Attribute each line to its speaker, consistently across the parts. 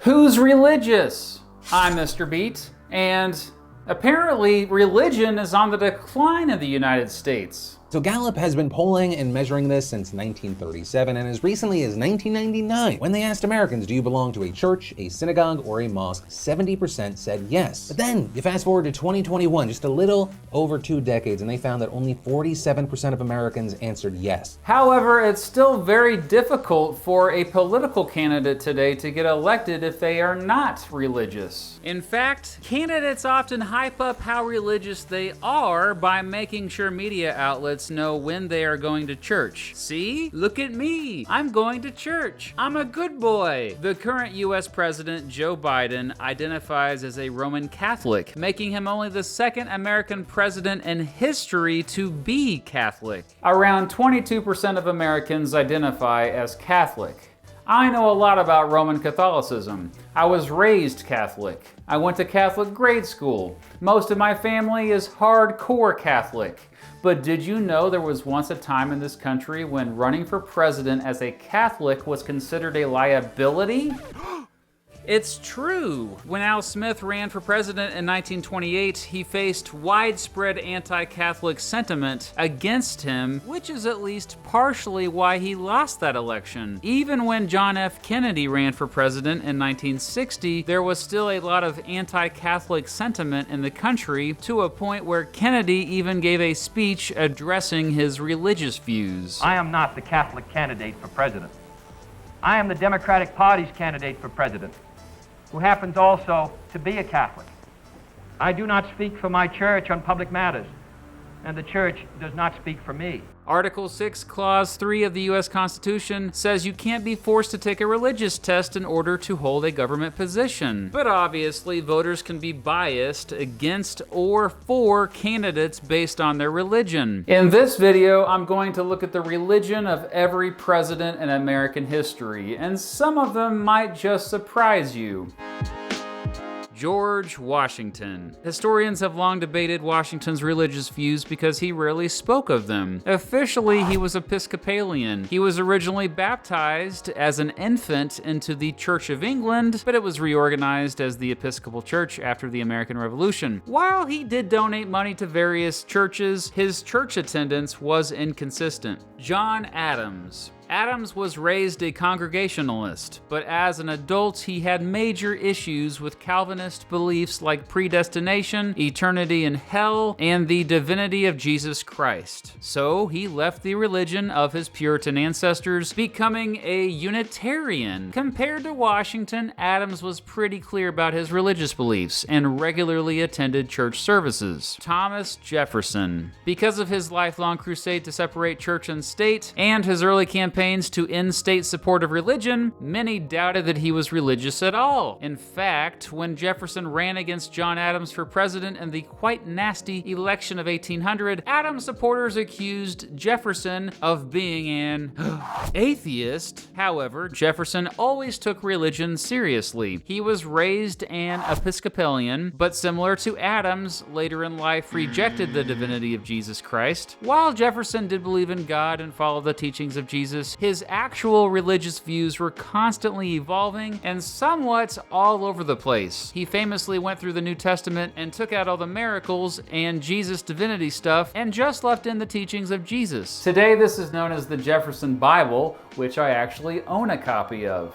Speaker 1: Who's religious? I'm Mr. Beat, and apparently religion is on the decline in the United States.
Speaker 2: So Gallup has been polling and measuring this since 1937, and as recently as 1999, when they asked Americans, do you belong to a church, a synagogue, or a mosque, 70% said yes. But then you fast forward to 2021, just a little over 2 decades, and they found that only 47% of Americans answered yes.
Speaker 1: However, it's still very difficult for a political candidate today to get elected if they are not religious. In fact, candidates often hype up how religious they are by making sure media outlets know when they are going to church. See? Look at me. I'm going to church. I'm a good boy. The current US President, Joe Biden, identifies as a Roman Catholic, making him only the second American president in history to be Catholic. Around 22% of Americans identify as Catholic. I know a lot about Roman Catholicism. I was raised Catholic. I went to Catholic grade school. Most of my family is hardcore Catholic. But did you know there was once a time in this country when running for president as a Catholic was considered a liability? It's true. When Al Smith ran for president in 1928, he faced widespread anti-Catholic sentiment against him, which is at least partially why he lost that election. Even when John F. Kennedy ran for president in 1960, there was still a lot of anti-Catholic sentiment in the country, to a point where Kennedy even gave a speech addressing his religious views.
Speaker 3: I am not the Catholic candidate for president. I am the Democratic Party's candidate for president, who happens also to be a Catholic. I do not speak for my church on public matters, and the church does not speak for me.
Speaker 1: Article 6, Clause 3 of the U.S. Constitution says you can't be forced to take a religious test in order to hold a government position. But obviously, voters can be biased against or for candidates based on their religion. In this video, I'm going to look at the religion of every president in American history, and some of them might just surprise you. George Washington. Historians have long debated Washington's religious views because he rarely spoke of them. Officially, he was Episcopalian. He was originally baptized as an infant into the Church of England, but it was reorganized as the Episcopal Church after the American Revolution. While he did donate money to various churches, his church attendance was inconsistent. John Adams. Adams was raised a Congregationalist, but as an adult he had major issues with Calvinist beliefs like predestination, eternity in hell, and the divinity of Jesus Christ. So he left the religion of his Puritan ancestors, becoming a Unitarian. Compared to Washington, Adams was pretty clear about his religious beliefs and regularly attended church services. Thomas Jefferson. Because of his lifelong crusade to separate church and state, and his early campaigns to end state support of religion, many doubted that he was religious at all. In fact, when Jefferson ran against John Adams for president in the quite nasty election of 1800, Adams supporters accused Jefferson of being an atheist. However, Jefferson always took religion seriously. He was raised an Episcopalian, but similar to Adams, later in life rejected the divinity of Jesus Christ. While Jefferson did believe in God and follow the teachings of Jesus, his actual religious views were constantly evolving and somewhat all over the place. He famously went through the New Testament and took out all the miracles and Jesus divinity stuff and just left in the teachings of Jesus. Today, this is known as the Jefferson Bible, which I actually own a copy of.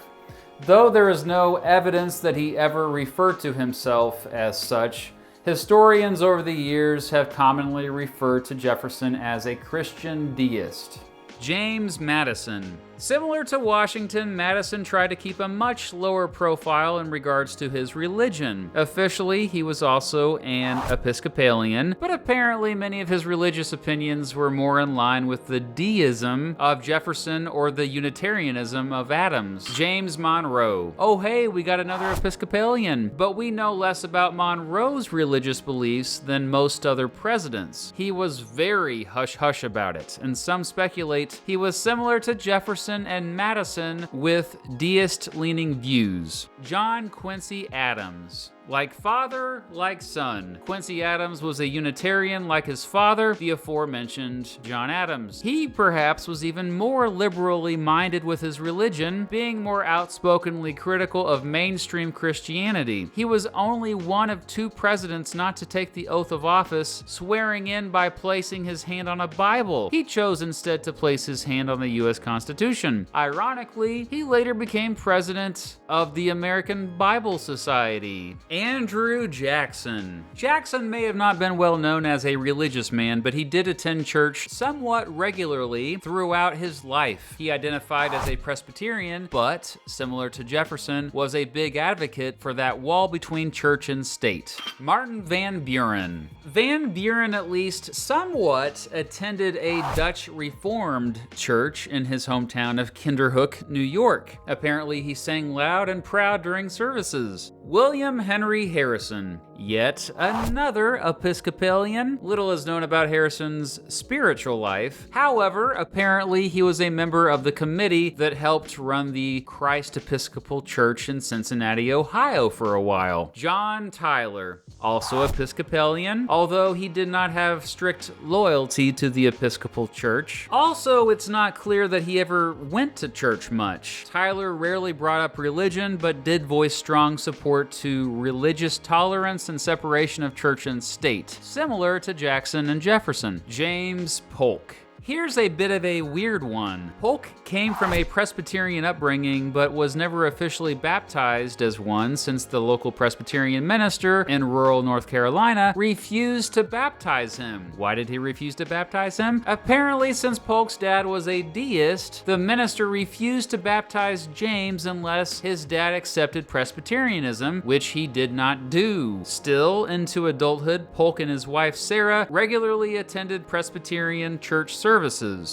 Speaker 1: Though there is no evidence that he ever referred to himself as such, historians over the years have commonly referred to Jefferson as a Christian deist. James Madison. Similar to Washington, Madison tried to keep a much lower profile in regards to his religion. Officially, he was also an Episcopalian, but apparently many of his religious opinions were more in line with the deism of Jefferson or the Unitarianism of Adams. James Monroe. Oh hey, we got another Episcopalian, but we know less about Monroe's religious beliefs than most other presidents. He was very hush-hush about it, and some speculate he was similar to Jefferson and Madison with deist-leaning views. John Quincy Adams. Like father, like son. Quincy Adams was a Unitarian like his father, the aforementioned John Adams. He perhaps was even more liberally minded with his religion, being more outspokenly critical of mainstream Christianity. He was only one of 2 presidents not to take the oath of office, swearing in by placing his hand on a Bible. He chose instead to place his hand on the U.S. Constitution. Ironically, he later became president of the American Bible Society. Andrew Jackson. Jackson may have not been well known as a religious man, but he did attend church somewhat regularly throughout his life. He identified as a Presbyterian, but, similar to Jefferson, was a big advocate for that wall between church and state. Martin Van Buren. Van Buren at least somewhat attended a Dutch Reformed church in his hometown of Kinderhook, New York. Apparently he sang loud and proud during services. William Henry Harrison. Yet another Episcopalian. Little is known about Harrison's spiritual life. However, apparently he was a member of the committee that helped run the Christ Episcopal Church in Cincinnati, Ohio for a while. John Tyler, also Episcopalian, although he did not have strict loyalty to the Episcopal Church. Also, it's not clear that he ever went to church much. Tyler rarely brought up religion, but did voice strong support to religious tolerance and separation of church and state, similar to Jackson and Jefferson. James Polk. Here's a bit of a weird one. Polk came from a Presbyterian upbringing, but was never officially baptized as one since the local Presbyterian minister in rural North Carolina refused to baptize him. Why did he refuse to baptize him? Apparently, since Polk's dad was a deist, the minister refused to baptize James unless his dad accepted Presbyterianism, which he did not do. Still, into adulthood, Polk and his wife Sarah regularly attended Presbyterian church services.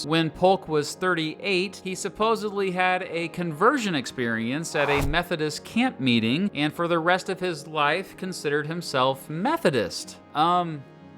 Speaker 1: When Polk was 38, he supposedly had a conversion experience at a Methodist camp meeting, and for the rest of his life considered himself Methodist.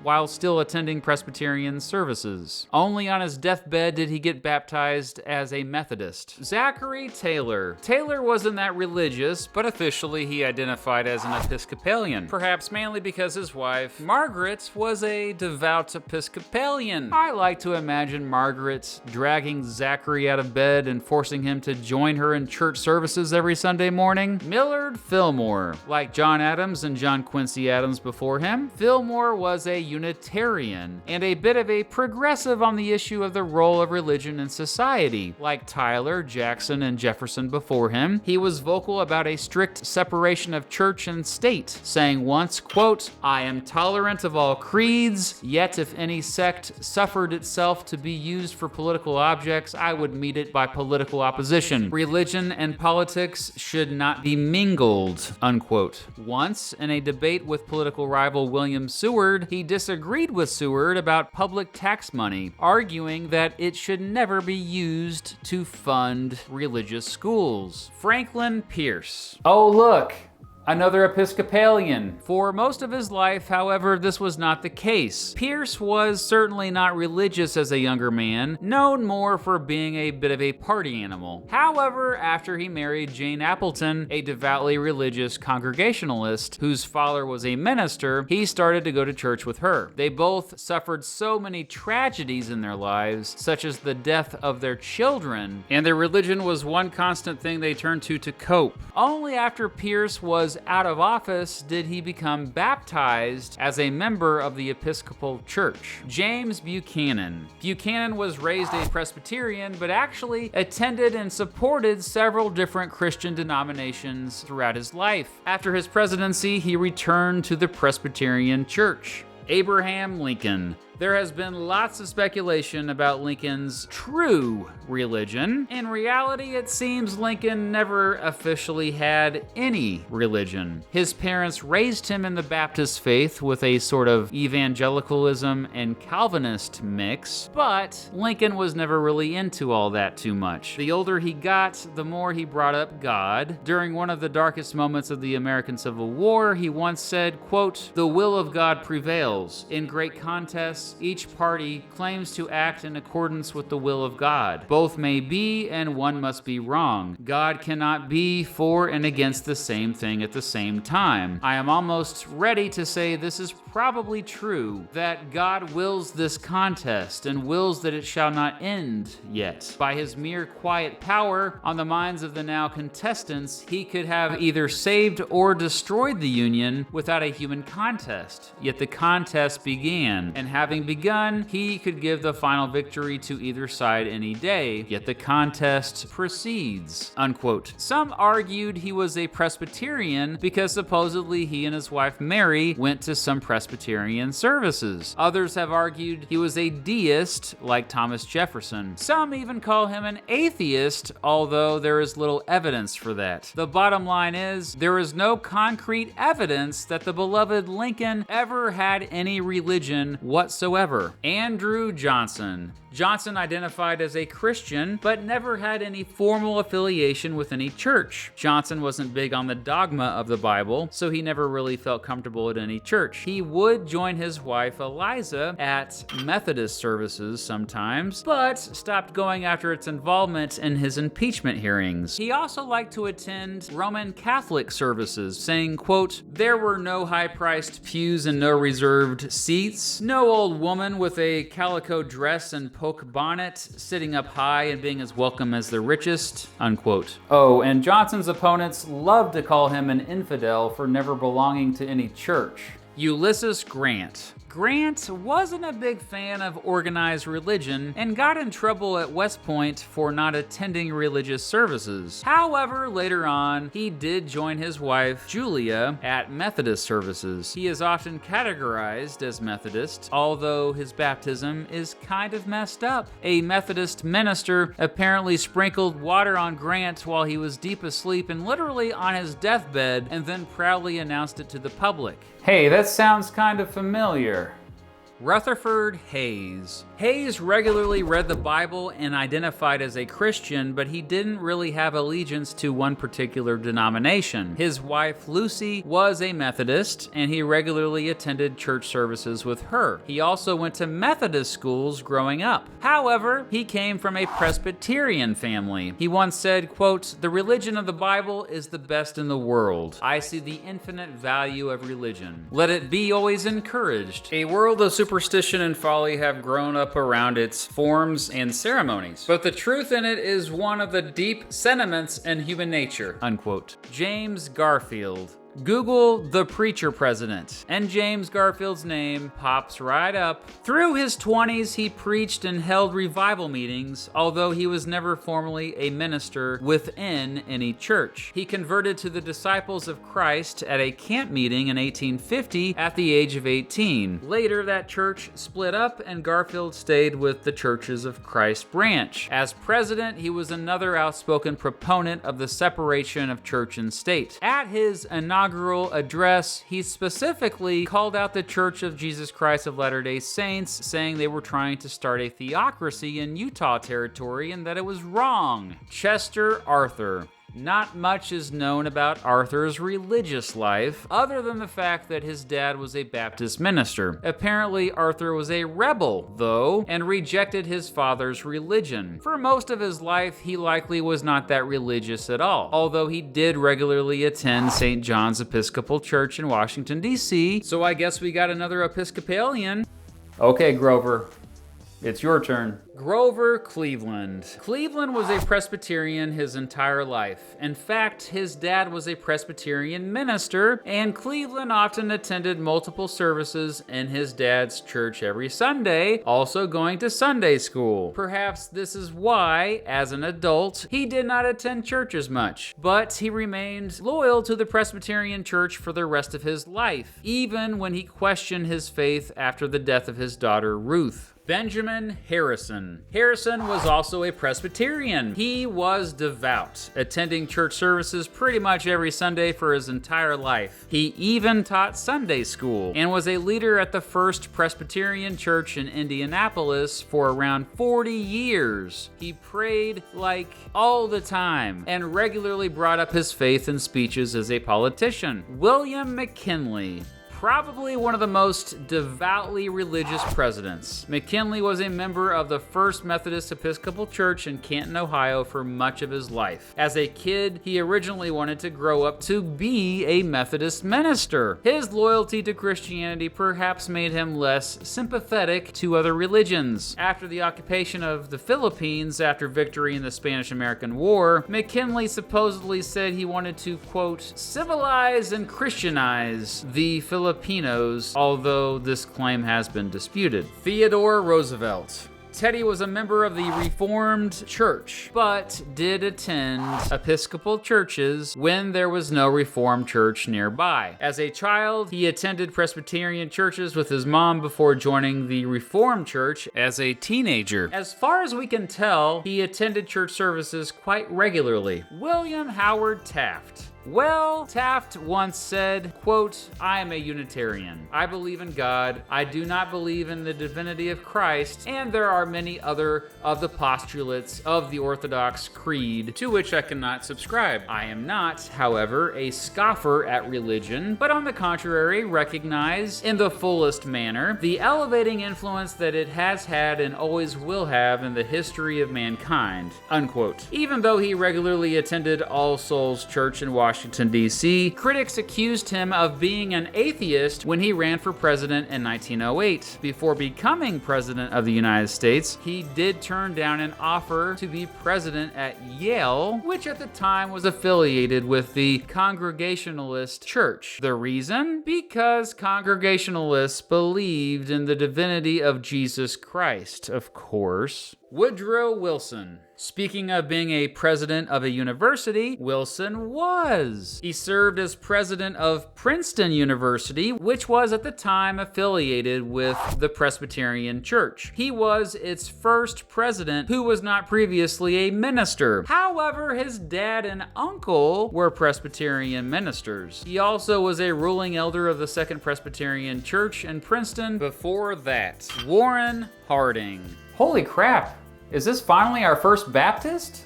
Speaker 1: While still attending Presbyterian services. Only on his deathbed did he get baptized as a Methodist. Zachary Taylor. Taylor wasn't that religious, but officially he identified as an Episcopalian, perhaps mainly because his wife, Margaret, was a devout Episcopalian. I like to imagine Margaret dragging Zachary out of bed and forcing him to join her in church services every Sunday morning. Millard Fillmore. Like John Adams and John Quincy Adams before him, Fillmore was a Unitarian and a bit of a progressive on the issue of the role of religion in society. Like Tyler, Jackson, and Jefferson before him, he was vocal about a strict separation of church and state, saying once, quote, "I am tolerant of all creeds, yet if any sect suffered itself to be used for political objects, I would meet it by political opposition. Religion and politics should not be mingled," unquote. Once, in a debate with political rival William Seward, he disagreed with Seward about public tax money, arguing that it should never be used to fund religious schools. Franklin Pierce. Oh, look. Another Episcopalian. For most of his life, however, this was not the case. Pierce was certainly not religious as a younger man, known more for being a bit of a party animal. However, after he married Jane Appleton, a devoutly religious Congregationalist whose father was a minister, he started to go to church with her. They both suffered so many tragedies in their lives, such as the death of their children, and their religion was one constant thing they turned to cope. Only after Pierce was out of office did he become baptized as a member of the Episcopal Church. James Buchanan. Buchanan was raised a Presbyterian, but actually attended and supported several different Christian denominations throughout his life. After his presidency, he returned to the Presbyterian Church. Abraham Lincoln. There has been lots of speculation about Lincoln's true religion. In reality, it seems Lincoln never officially had any religion. His parents raised him in the Baptist faith with a sort of evangelicalism and Calvinist mix, but Lincoln was never really into all that too much. The older he got, the more he brought up God. During one of the darkest moments of the American Civil War, he once said, quote, "The will of God prevails. In great contests, Yes, each party claims to act in accordance with the will of God. Both may be, and one must be wrong. God cannot be for and against the same thing at the same time. I am almost ready to say this is probably true, that God wills this contest and wills that it shall not end yet. By his mere quiet power on the minds of the now contestants, he could have either saved or destroyed the Union without a human contest. Yet the contest began, and having begun, he could give the final victory to either side any day. Yet the contest proceeds." Unquote. Some argued he was a Presbyterian because supposedly he and his wife Mary went to some Presbyterian services. Others have argued he was a deist, like Thomas Jefferson. Some even call him an atheist, although there is little evidence for that. The bottom line is, there is no concrete evidence that the beloved Lincoln ever had any religion whatsoever. Andrew Johnson. Johnson identified as a Christian, but never had any formal affiliation with any church. Johnson wasn't big on the dogma of the Bible, so he never really felt comfortable at any church. He would join his wife Eliza at Methodist services sometimes, but stopped going after its involvement in his impeachment hearings. He also liked to attend Roman Catholic services, saying, quote, "There were no high-priced pews and no reserved seats, no old woman with a calico dress and poke bonnet sitting up high and being as welcome as the richest," unquote. Oh, and Johnson's opponents loved to call him an infidel for never belonging to any church. Ulysses Grant. Grant wasn't a big fan of organized religion and got in trouble at West Point for not attending religious services. However, later on, he did join his wife, Julia, at Methodist services. He is often categorized as Methodist, although his baptism is kind of messed up. A Methodist minister apparently sprinkled water on Grant while he was deep asleep and literally on his deathbed, and then proudly announced it to the public. Hey, that sounds kind of familiar. Rutherford Hayes. Hayes regularly read the Bible and identified as a Christian, but he didn't really have allegiance to one particular denomination. His wife, Lucy, was a Methodist, and he regularly attended church services with her. He also went to Methodist schools growing up. However, he came from a Presbyterian family. He once said, quote, "The religion of the Bible is the best in the world. I see the infinite value of religion. Let it be always encouraged. A world of superstition and folly have grown up around its forms and ceremonies, but the truth in it is one of the deep sentiments in human nature," unquote. James Garfield. Google the preacher president, and James Garfield's name pops right up. Through his 20s, he preached and held revival meetings, although he was never formally a minister within any church. He converted to the Disciples of Christ at a camp meeting in 1850 at the age of 18. Later, that church split up, and Garfield stayed with the Churches of Christ branch. As president, he was another outspoken proponent of the separation of church and state. At his inaugural address, he specifically called out the Church of Jesus Christ of Latter-day Saints, saying they were trying to start a theocracy in Utah territory and that it was wrong. Chester Arthur. Not much is known about Arthur's religious life, other than the fact that his dad was a Baptist minister. Apparently, Arthur was a rebel, though, and rejected his father's religion. For most of his life, he likely was not that religious at all, although he did regularly attend St. John's Episcopal Church in Washington, D.C., so I guess we got another Episcopalian. Okay, Grover. It's your turn. Grover Cleveland. Cleveland was a Presbyterian his entire life. In fact, his dad was a Presbyterian minister, and Cleveland often attended multiple services in his dad's church every Sunday, also going to Sunday school. Perhaps this is why, as an adult, he did not attend church as much, but he remained loyal to the Presbyterian church for the rest of his life, even when he questioned his faith after the death of his daughter Ruth. Benjamin Harrison. Harrison was also a Presbyterian. He was devout, attending church services pretty much every Sunday for his entire life. He even taught Sunday school and was a leader at the First Presbyterian Church in Indianapolis for around 40 years. He prayed like all the time and regularly brought up his faith in speeches as a politician. William McKinley. probably one of the most devoutly religious presidents. McKinley was a member of the First Methodist Episcopal Church in Canton, Ohio for much of his life. As a kid, he originally wanted to grow up to be a Methodist minister. His loyalty to Christianity perhaps made him less sympathetic to other religions. After the occupation of the Philippines after victory in the Spanish-American War, McKinley supposedly said he wanted to, quote, civilize and Christianize the Filipinos, although this claim has been disputed. Theodore Roosevelt. Teddy was a member of the Reformed Church, but did attend Episcopal churches when there was no Reformed church nearby. As a child, he attended Presbyterian churches with his mom before joining the Reformed Church as a teenager. As far as we can tell, he attended church services quite regularly. William Howard Taft. Well, Taft once said, quote, I am a Unitarian. I believe in God. I do not believe in the divinity of Christ, and there are many other of the postulates of the Orthodox Creed to which I cannot subscribe. I am not, however, a scoffer at religion, but on the contrary, recognize in the fullest manner the elevating influence that it has had and always will have in the history of mankind, unquote. Even though he regularly attended All Souls Church in Washington, D.C., critics accused him of being an atheist when he ran for president in 1908. Before becoming president of the United States, he did turn down an offer to be president at Yale, which at the time was affiliated with the Congregationalist Church. The reason? Because Congregationalists believed in the divinity of Jesus Christ, of course. Woodrow Wilson. Speaking of being a president of a university, Wilson was. He served as president of Princeton University, which was at the time affiliated with the Presbyterian Church. He was its first president who was not previously a minister. However, his dad and uncle were Presbyterian ministers. He also was a ruling elder of the Second Presbyterian Church in Princeton before that. Warren Harding. Holy crap! Is this finally our first Baptist?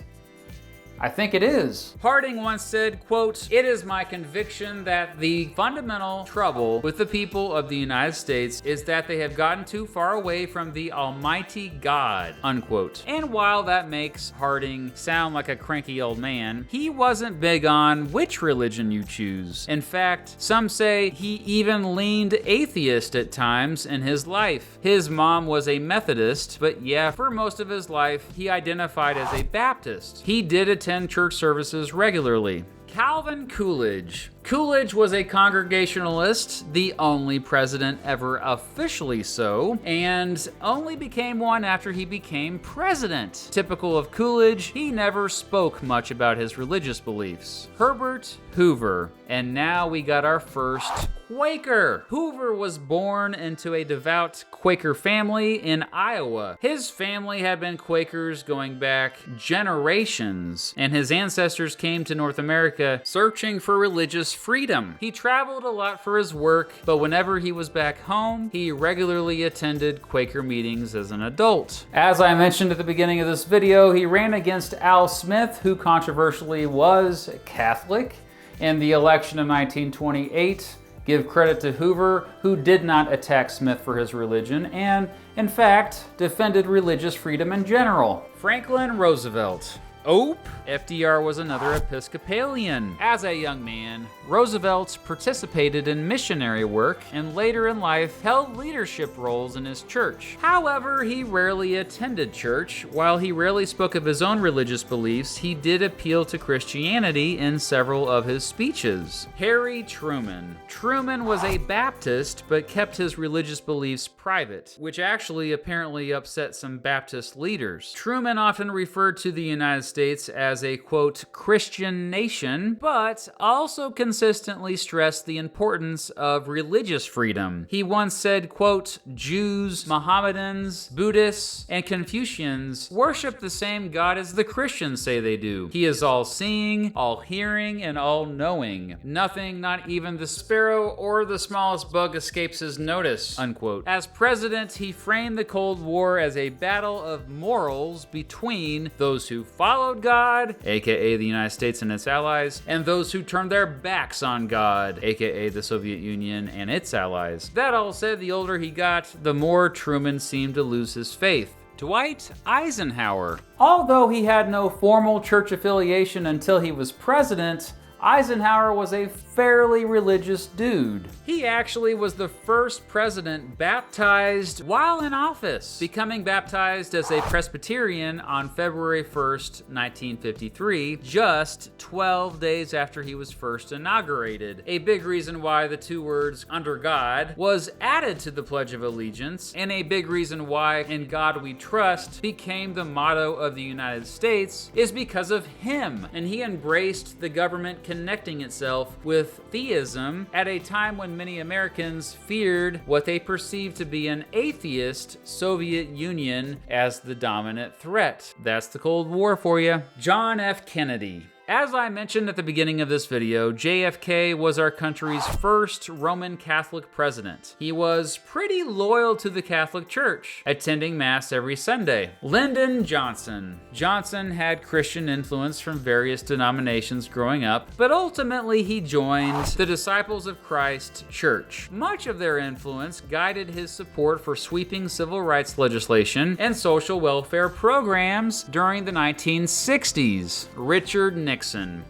Speaker 1: I think it is. Harding once said, quote, it is my conviction that the fundamental trouble with the people of the United States is that they have gotten too far away from the Almighty God, unquote. And while that makes Harding sound like a cranky old man, he wasn't big on which religion you choose. In fact, some say he even leaned atheist at times in his life. His mom was a Methodist, but yeah, for most of his life, he identified as a Baptist. He did attend church services regularly. Calvin Coolidge. Coolidge was a Congregationalist, the only president ever officially so, and only became one after he became president. Typical of Coolidge, he never spoke much about his religious beliefs. Herbert Hoover. And now we got our first Quaker. Hoover was born into a devout Quaker family in Iowa. His family had been Quakers going back generations, and his ancestors came to North America searching for religious freedom. He traveled a lot for his work, but whenever he was back home, he regularly attended Quaker meetings as an adult. As I mentioned at the beginning of this video, he ran against Al Smith, who controversially was Catholic, in the election of 1928. Give credit to Hoover, who did not attack Smith for his religion and, in fact, defended religious freedom in general. Franklin Roosevelt. FDR was another Episcopalian. As a young man, Roosevelt participated in missionary work and later in life held leadership roles in his church. However, he rarely attended church. While he rarely spoke of his own religious beliefs, he did appeal to Christianity in several of his speeches. Harry Truman. Truman was a Baptist, but kept his religious beliefs private, which actually apparently upset some Baptist leaders. Truman often referred to the United States as a, quote, Christian nation, but also consistently stressed the importance of religious freedom. He once said, quote, Jews, Mohammedans, Buddhists, and Confucians worship the same God as the Christians say they do. He is all-seeing, all-hearing, and all-knowing. Nothing, not even the sparrow or the smallest bug escapes his notice, unquote. As president, he framed the Cold War as a battle of morals between those who follow followed God, aka the United States and its allies, and those who turned their backs on God, aka the Soviet Union and its allies. That all said, the older he got, the more Truman seemed to lose his faith. Dwight Eisenhower. Although he had no formal church affiliation until he was president, Eisenhower was a fairly religious dude. He actually was the first president baptized while in office, becoming baptized as a Presbyterian on February 1st, 1953, just 12 days after he was first inaugurated. A big reason why the two words, under God, was added to the Pledge of Allegiance, and a big reason why In God We Trust became the motto of the United States is because of him, and he embraced the government connecting itself with theism at a time when many Americans feared what they perceived to be an atheist Soviet Union as the dominant threat. That's the Cold War for you. John F. Kennedy. As I mentioned at the beginning of this video, JFK was our country's first Roman Catholic president. He was pretty loyal to the Catholic Church, attending Mass every Sunday. Lyndon Johnson. Johnson had Christian influence from various denominations growing up, but ultimately he joined the Disciples of Christ Church. Much of their influence guided his support for sweeping civil rights legislation and social welfare programs during the 1960s. Richard Nixon.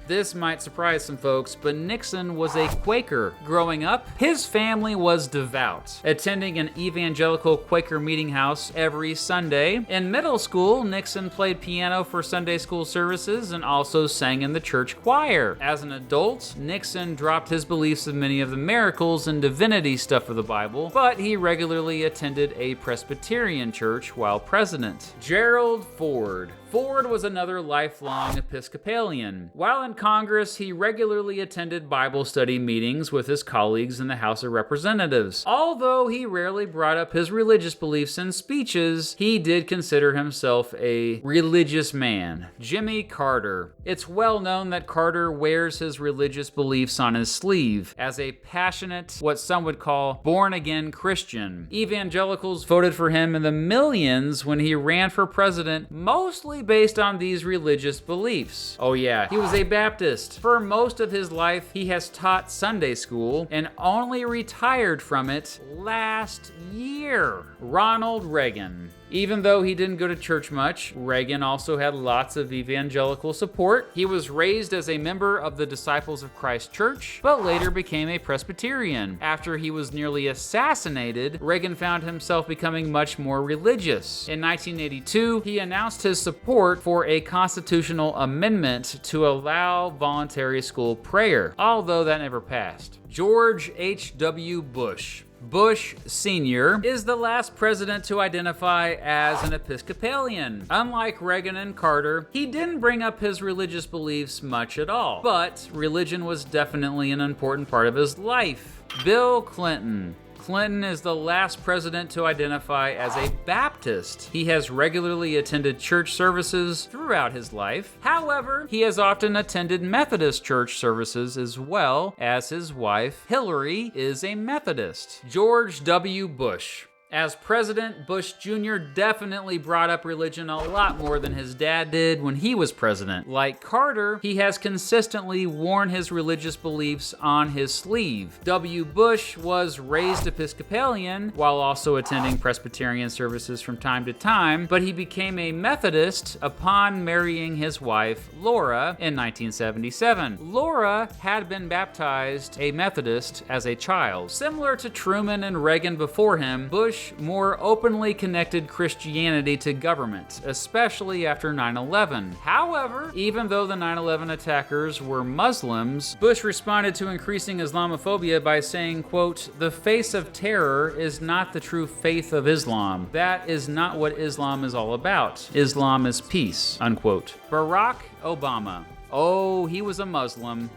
Speaker 1: This might surprise some folks, but Nixon was a Quaker. Growing up, his family was devout, attending an evangelical Quaker meeting house every Sunday. In middle school, Nixon played piano for Sunday school services and also sang in the church choir. As an adult, Nixon dropped his beliefs in many of the miracles and divinity stuff of the Bible, but he regularly attended a Presbyterian church while president. Gerald Ford. Ford was another lifelong Episcopalian. While in Congress, he regularly attended Bible study meetings with his colleagues in the House of Representatives. Although he rarely brought up his religious beliefs in speeches, he did consider himself a religious man. Jimmy Carter. It's well known that Carter wears his religious beliefs on his sleeve as a passionate, what some would call, born-again Christian. Evangelicals voted for him in the millions when he ran for president, mostly based on these religious beliefs. Oh yeah, he was a Baptist. For most of his life, he has taught Sunday school and only retired from it last year. Ronald Reagan. Even though he didn't go to church much, Reagan also had lots of evangelical support. He was raised as a member of the Disciples of Christ Church, but later became a Presbyterian. After he was nearly assassinated, Reagan found himself becoming much more religious. In 1982, he announced his support for a constitutional amendment to allow voluntary school prayer, although that never passed. George H.W. Bush. Bush Sr. is the last president to identify as an Episcopalian. Unlike Reagan and Carter, he didn't bring up his religious beliefs much at all, but religion was definitely an important part of his life. Bill Clinton. Clinton is the last president to identify as a Baptist. He has regularly attended church services throughout his life. However, he has often attended Methodist church services as well, as his wife, Hillary, is a Methodist. George W. Bush. As president, Bush Jr. definitely brought up religion a lot more than his dad did when he was president. Like Carter, he has consistently worn his religious beliefs on his sleeve. W. Bush was raised Episcopalian while also attending Presbyterian services from time to time, but he became a Methodist upon marrying his wife, Laura, in 1977. Laura had been baptized a Methodist as a child. Similar to Truman and Reagan before him, Bush more openly connected Christianity to government, especially after 9/11. However, even though the 9/11 attackers were Muslims, Bush responded to increasing Islamophobia by saying, quote, "The face of terror is not the true faith of Islam. That is not what Islam is all about. Islam is peace," unquote. Barrack Obama. Oh, he was a Muslim.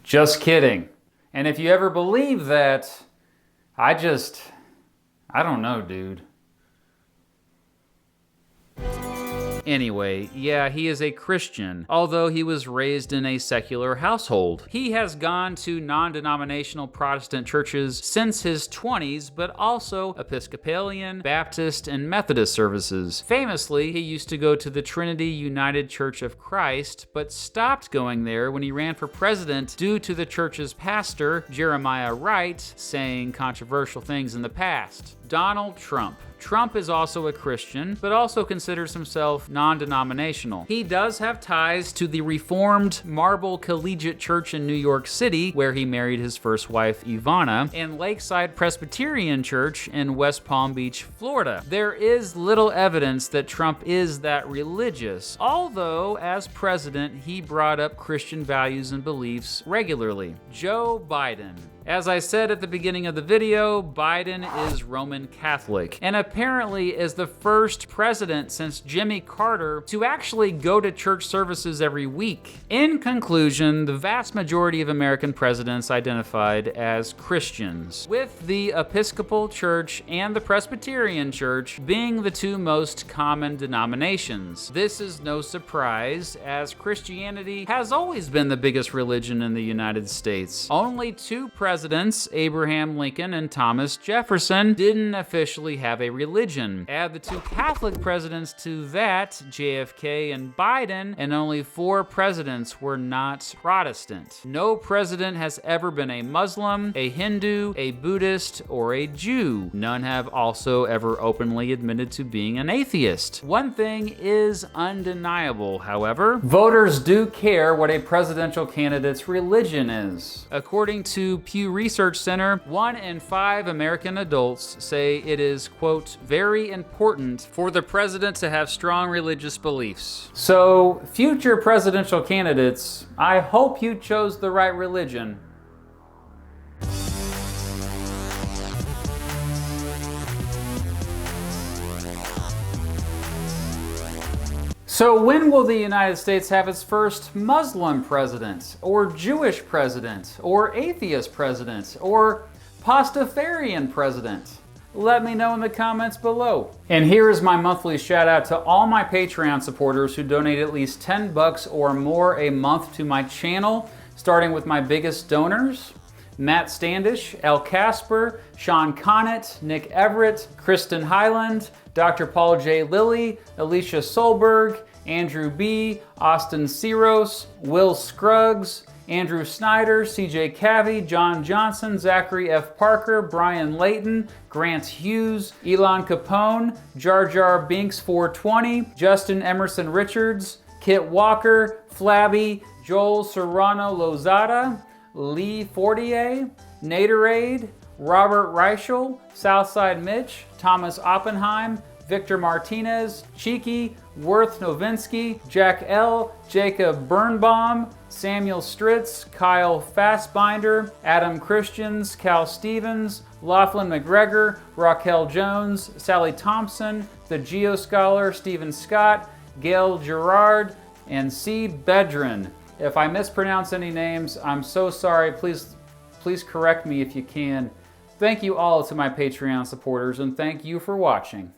Speaker 1: Just kidding. And if you ever believe that, I don't know, dude. Anyway, yeah, he is a Christian, although he was raised in a secular household. He has gone to non-denominational Protestant churches since his 20s, but also Episcopalian, Baptist, and Methodist services. Famously, he used to go to the Trinity United Church of Christ, but stopped going there when he ran for president due to the church's pastor, Jeremiah Wright, saying controversial things in the past. Donald Trump. Trump is also a Christian, but also considers himself non-denominational. He does have ties to the Reformed Marble Collegiate Church in New York City, where he married his first wife, Ivana, and Lakeside Presbyterian Church in West Palm Beach, Florida. There is little evidence that Trump is that religious, although as president, he brought up Christian values and beliefs regularly. Joe Biden. As I said at the beginning of the video, Biden is Roman Catholic, and apparently is the first president since Jimmy Carter to actually go to church services every week. In conclusion, the vast majority of American presidents identified as Christians, with the Episcopal Church and the Presbyterian Church being the two most common denominations. This is no surprise, as Christianity has always been the biggest religion in the United States. Only two presidents, Abraham Lincoln and Thomas Jefferson, didn't officially have a religion. Add the two Catholic presidents to that, JFK and Biden, and only 4 presidents were not Protestant. No president has ever been a Muslim, a Hindu, a Buddhist, or a Jew. None have also ever openly admitted to being an atheist. One thing is undeniable, however. Voters do care what a presidential candidate's religion is. According to Pew Research Center, 1 in 5 American adults say it is, quote, very important for the president to have strong religious beliefs. So, future presidential candidates, I hope you chose the right religion. So when will the United States have its first Muslim president, or Jewish president, or atheist president, or pastafarian president? Let me know in the comments below. And here is my monthly shout out to all my Patreon supporters who donate at least $10 or more a month to my channel, starting with my biggest donors: Matt Standish, El Casper, Sean Connett, Nick Everett, Kristen Highland, Dr. Paul J. Lilly, Alicia Solberg, Andrew B., Austin Ciros, Will Scruggs, Andrew Snyder, CJ Cavey, John Johnson, Zachary F. Parker, Brian Layton, Grant Hughes, Elon Capone, Jar Jar Binks 420, Justin Emerson Richards, Kit Walker, Flabby, Joel Serrano Lozada, Lee Fortier, Naderade, Robert Reichel, Southside Mitch, Thomas Oppenheim, Victor Martinez, Cheeky, Worth Novinsky, Jack L., Jacob Birnbaum, Samuel Stritz, Kyle Fassbinder, Adam Christians, Cal Stevens, Laughlin McGregor, Raquel Jones, Sally Thompson, the Geoscholar, Stephen Scott, Gail Gerard, and C. Bedrin. If I mispronounce any names, I'm so sorry. Please correct me if you can. Thank you all to my Patreon supporters, and thank you for watching.